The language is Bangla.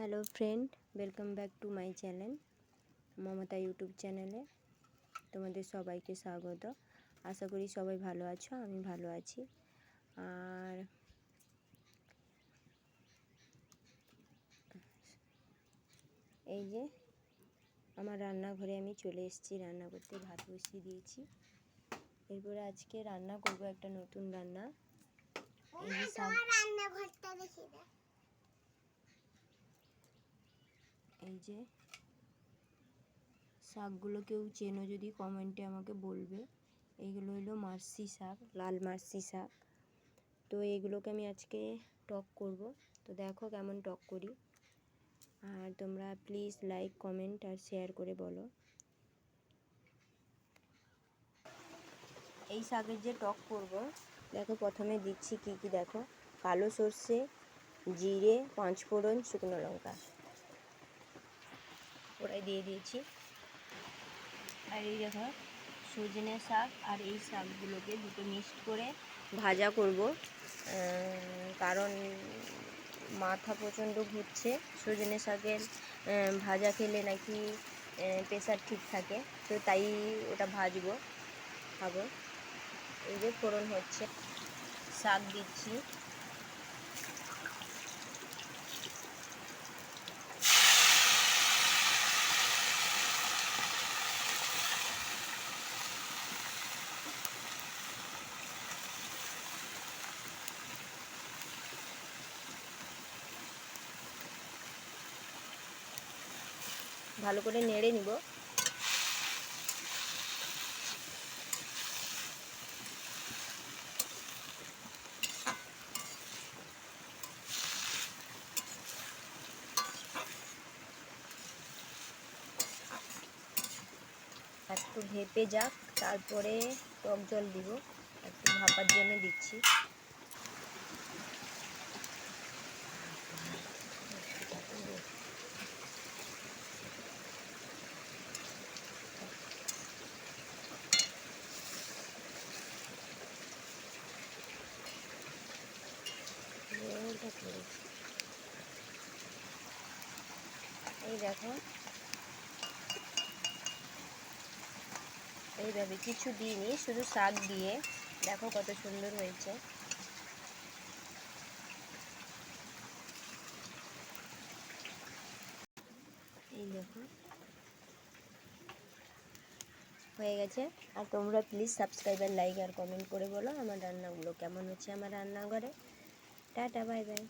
Hello friend, welcome back to my channel Mamata YouTube চ্যানেলে তোমাদের সবাইকে স্বাগত। আশা করি সবাই ভালো আছো, আমি ভালো আছি। আর এই যে আমার রান্নাঘরে আমি চলে এসেছি, রান্না করতে ভাত বসিয়ে দিয়েছি। এরপরে আজকে রান্না করব একটা নতুন রান্না। এই যে শাকগুলো কেউ চেনো যদি কমেন্টে আমাকে বলবে। এইগুলো হলো মার্শি শাক, লাল মার্শি শাক। তো এগুলোকে আমি আজকে টক করব। তো দেখো কেমন টক করি। আর তোমরা প্লিজ লাইক, কমেন্ট আর শেয়ার করে বলো। এই শাকের যে টক করব, দেখো প্রথমে দিচ্ছি কি কি দেখো। কালো সর্ষে, জিরে, 5 ফোড়ন, শুকনো লঙ্কা ওরাই দিয়ে দিয়েছি। আর এই দেখো সজনে শাক, আর এই শাকগুলোকে দুটো মিক্সড করে ভাজা করব। কারণ মাথা প্রচণ্ড ঘুরছে। সজনে শাকের ভাজা খেলে নাকি প্রেশার ঠিক থাকে, তো তাই ওটা ভাজবো, খাবো। এই যে ফোড়ন হচ্ছে, শাক দিচ্ছি। ভালো করে নেড়ে নিব। একটু ভেপে যাক, তারপরে টক জল দিব। একটু ভাপার জন্য দিচ্ছি। এই দেখো এইভাবে কিছু দিইনি, শুধু শাক দিয়ে দেখো কত সুন্দর হয়েছে। এই দেখো হয়ে গেছে। আর তোমরা প্লিজ সাবস্ক্রাইব আর লাইক আর কমেন্ট করে বলো আমার রান্নাগুলো কেমন হচ্ছে আমার রান্নাঘরে। Tata, bye by.